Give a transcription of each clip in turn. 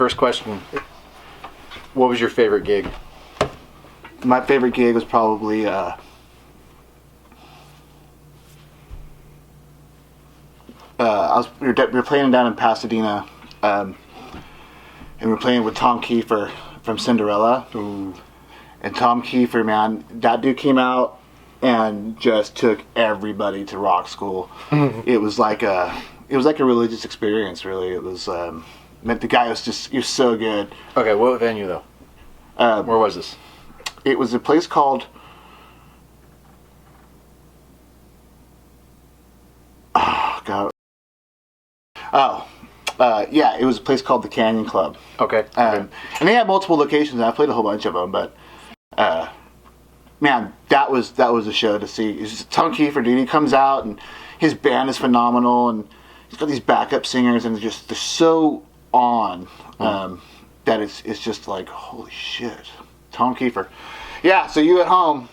first question. What was your favorite gig? My favorite gig was probably we were playing down in Pasadena, and we were playing with Tom Kiefer from Cinderella. Ooh. And Tom Kiefer, man, that dude came out and just took everybody to rock school. It was like a religious experience, really. It was meant the guy he was so good. Okay, what venue though? Where was this? It was a place called it was a place called the Canyon Club. Okay. And they had multiple locations, and I played a whole bunch of them, but man, that was a show to see. It's just Tom Kiefer, dude. He comes out, and his band is phenomenal, and he's got these backup singers, and they're so on that it's just like, holy shit, Tom Kiefer. Yeah, so you at home,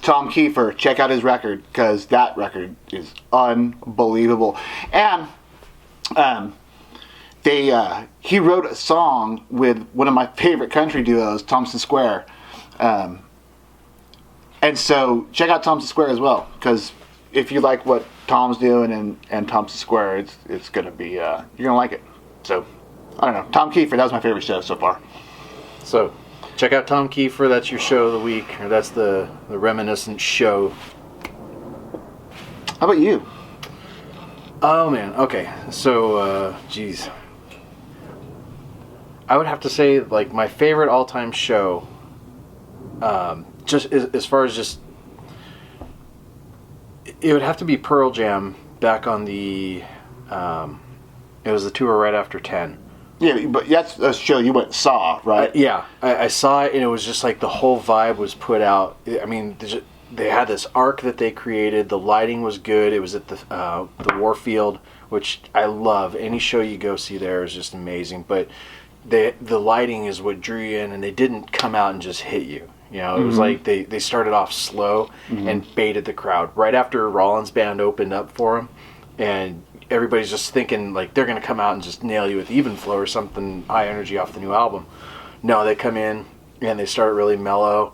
Tom Kiefer, check out his record, because that record is unbelievable. And he wrote a song with one of my favorite country duos, Thompson Square. And so check out Thompson Square as well, because if you like what Tom's doing and Thompson Square, it's going to be, you're going to like it. So, I don't know. Tom Kiefer, that was my favorite show so far. So, check out Tom Kiefer. That's your show of the week, or that's the reminiscent show. How about you? Oh, man. Okay. So, geez. I would have to say, like, my favorite all-time show, just as far as just, it would have to be Pearl Jam back on the, it was the tour right after 10. Yeah, but that's a show you went and saw, right? Yeah, I saw it, and it was just like the whole vibe was put out. I mean, they had this arc that they created. The lighting was good. It was at the Warfield, which I love. Any show you go see there is just amazing. But the lighting is what drew you in, and they didn't come out and just hit you. You know, it was like they started off slow and baited the crowd. Right after Rollins' band opened up for them, and everybody's just thinking like they're going to come out and just nail you with Even Flow or something high energy off the new album. No, they come in and they start really mellow,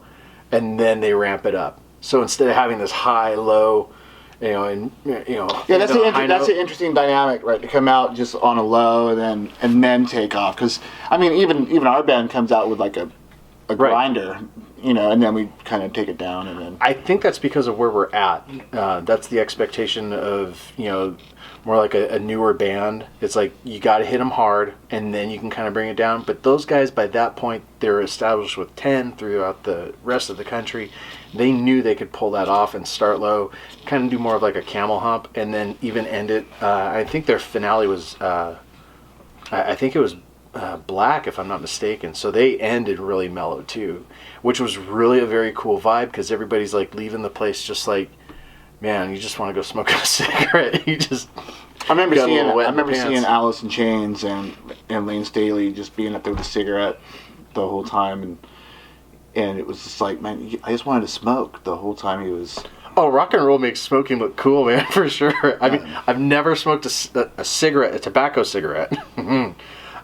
and then they ramp it up. So instead of having this high, low, yeah, that's an interesting dynamic, right? To come out just on a low and then take off. Because I mean, even our band comes out with like a grinder, and then we kind of take it down, and then I think that's because of where we're at. That's the expectation of more like a newer band. It's like you got to hit them hard, and then you can kind of bring it down. But those guys, by that point, they're established with 10 throughout the rest of the country. They knew they could pull that off and start low, kind of do more of like a camel hump, and then even end it. I think their finale was, I think it was Black, if I'm not mistaken. So they ended really mellow too, which was really a very cool vibe, because everybody's like leaving the place just like, man, you just want to go smoke a cigarette. I remember seeing Alice in Chains and Lane Staley just being up there with a cigarette the whole time, and it was just like, man, I just wanted to smoke the whole time he was. Oh, rock and roll makes smoking look cool, man, for sure. I mean, I've never smoked a cigarette, a tobacco cigarette.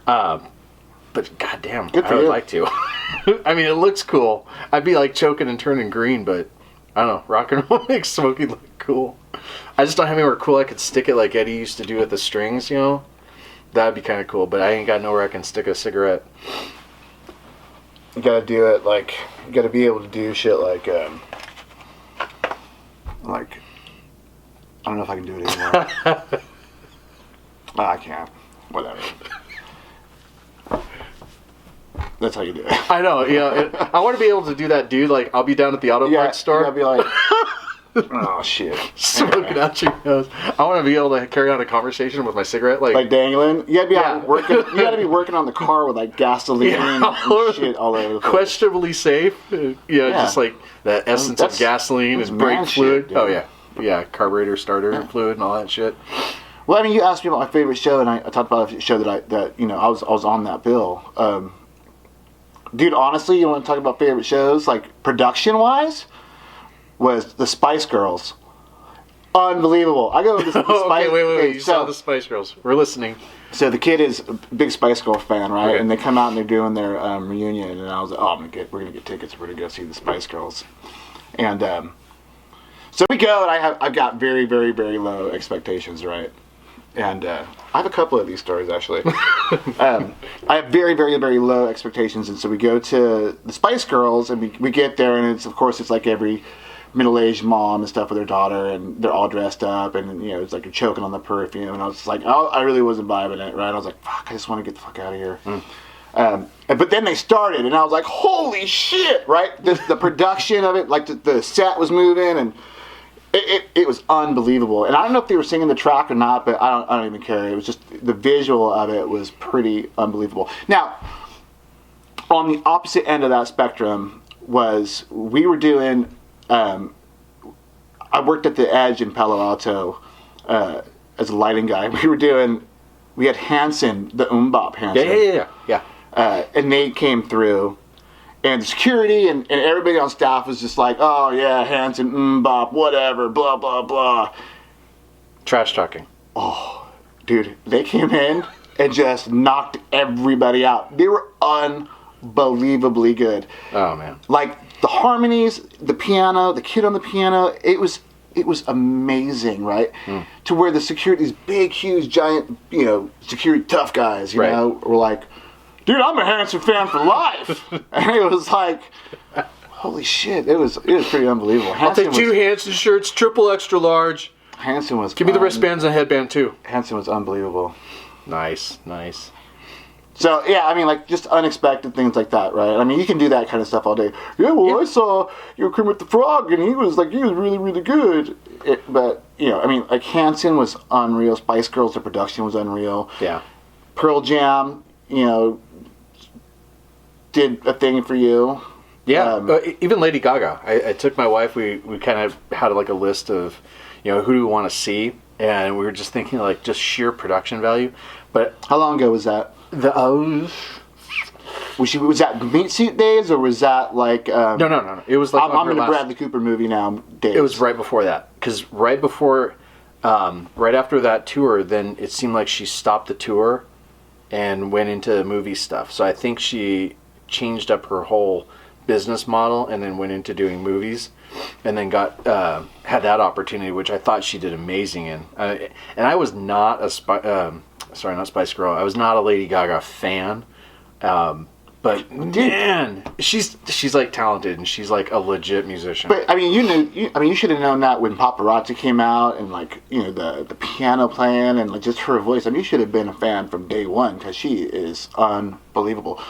But goddamn, I would like to. I mean, it looks cool. I'd be like choking and turning green, but I don't know. Rock and roll makes smoking look cool. I just don't have anywhere cool I could stick it like Eddie used to do with the strings, That'd be kind of cool, but I ain't got nowhere I can stick a cigarette. You gotta do it like, you gotta be able to do shit like, I don't know if I can do it anymore. I can't. Whatever. That's how you do it. I know, I want to be able to do that, dude. Like, I'll be down at the auto parts store. I'll be like, oh shit, smoking out your nose. I want to be able to carry on a conversation with my cigarette, like dangling. You gotta be working. You gotta be working on the car with like gasoline and shit all over the place. Questionably safe. Just like the essence of gasoline and brake fluid. Shit, carburetor starter fluid and all that shit. Well, I mean, you asked me about my favorite show, and I talked about a show that I was on that bill. Dude, honestly, you want to talk about favorite shows, like production-wise, was the Spice Girls. unbelievable. I go with the Spice. Okay, wait. You saw So, the Spice Girls. We're listening. so the kid is a big Spice Girl fan, right? Okay. And they come out and they're doing their reunion, and I was like, oh, we're gonna get tickets. We're gonna go see the Spice Girls, and so we go, and I've got very, very, very low expectations, right? And I have a couple of these stories actually. I have very, very, very low expectations, and so we go to the Spice Girls, and we get there, and it's like every middle-aged mom and stuff with their daughter, and they're all dressed up, and it's like you're choking on the perfume, and I was just like, oh, I really wasn't vibing it, right? I was like, fuck, I just want to get the fuck out of here. But then they started, and I was like, holy shit, right? The production of it, like the set was moving, and it was unbelievable. And I don't know if they were singing the track or not, but I don't even care. It was just, the visual of it was pretty unbelievable. Now, on the opposite end of that spectrum was, we were doing, I worked at the Edge in Palo Alto as a lighting guy. We had Hanson, the Mbop Hanson. Yeah. And they came through, and the security and everybody on staff was just like, oh yeah, Hanson, Mbop, whatever, blah, blah, blah. Trash talking. Oh, dude, they came in and just knocked everybody out. They were unbelievably good. Oh, man. Like, the harmonies, the piano, the kid on the piano, it was amazing, right? To where the security, these big, huge, giant, security tough guys, Right. were like, dude, I'm a Hanson fan for life. And it was like, holy shit, it was pretty unbelievable. I'll take 2 Hanson shirts, triple extra large. Hanson was Give me the wristbands and a headband, too. Hanson was unbelievable. Nice. So, yeah, I mean, like, just unexpected things like that, right? I mean, you can do that kind of stuff all day. Yeah, well, I saw Kermit the Frog, and he was really, really good. But, I mean, like, Hanson was unreal. Spice Girls, the production was unreal. Yeah. Pearl Jam, did a thing for you. Yeah, even Lady Gaga. I took my wife, we kind of had like a list of, who do we want to see? And we were just thinking like just sheer production value. But How long ago was that? was that Meat Suit days, or was that like... No. It was like I'm in the Bradley Cooper movie now days. It was right before that. Because right after that tour, then it seemed like she stopped the tour and went into movie stuff. So I think she changed up her whole business model and then went into doing movies, and then had that opportunity, which I thought she did amazing in. And I was not not Spice Girl. I was not a Lady Gaga fan, but man, she's like talented, and she's like a legit musician. But I mean, you should have known that when Paparazzi came out, and like the piano playing and like just her voice. I mean, you should have been a fan from day one, because she is unbelievable.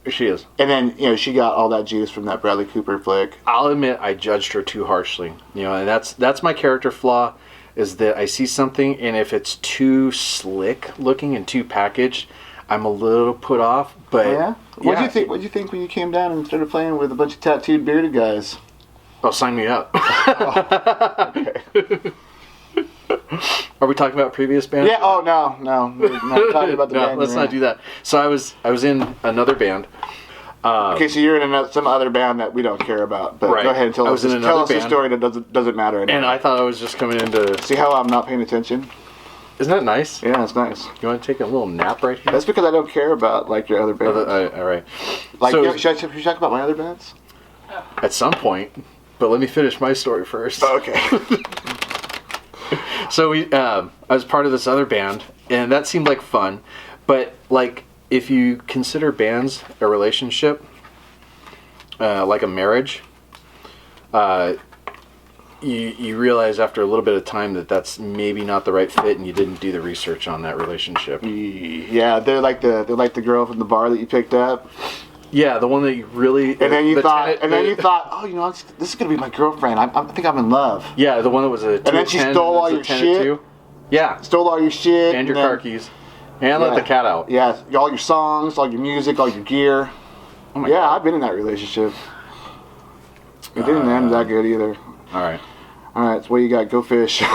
She is. And then, she got all that juice from that Bradley Cooper flick. I'll admit I judged her too harshly. And that's my character flaw, is that I see something, and if it's too slick looking and too packaged, I'm a little put off. But yeah? What'd you think when you came down and started playing with a bunch of tattooed bearded guys? Oh, sign me up. Okay. Are we talking about previous bands? Yeah, no. We're not talking about the No, band. let's not do that. So I was in another band. Okay, so you're in some other band that we don't care about, but Right. go ahead and tell us a story that doesn't matter anymore. And I thought I was just coming in to... See how I'm not paying attention? Isn't that nice? Yeah, it's nice. You want to take a little nap right here? That's because I don't care about like your other bands. All right. Like, So, should I talk about my other bands? at some point, but let me finish my story first. Okay. So I was part of this other band, and that seemed like fun. But like, if you consider bands a relationship, like a marriage, you realize after a little bit of time that that's maybe not the right fit, and you didn't do the research on that relationship. Yeah, they're like the girl from the bar that you picked up. Yeah, the one that you really... And then you thought, oh, this is gonna be my girlfriend. I think I'm in love. Yeah, the one that was a 2 And then she stole all your shit. Yeah. Stole all your shit. And your car keys. And let the cat out. Yeah, all your songs, all your music, all your gear. Oh my yeah, God. I've been in that relationship. It didn't end that good either. All right. All right, so what you got? Go fish. All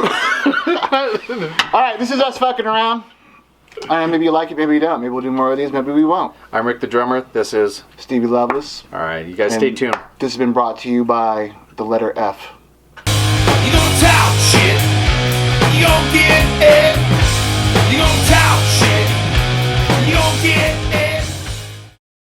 right, this is us fucking around. Maybe you like it, maybe you don't. Maybe we'll do more of these, maybe we won't. I'm Rick the drummer. This is Stevie Loveless. All right, you guys stay tuned. This has been brought to you by the letter F. You gonna tell out shit.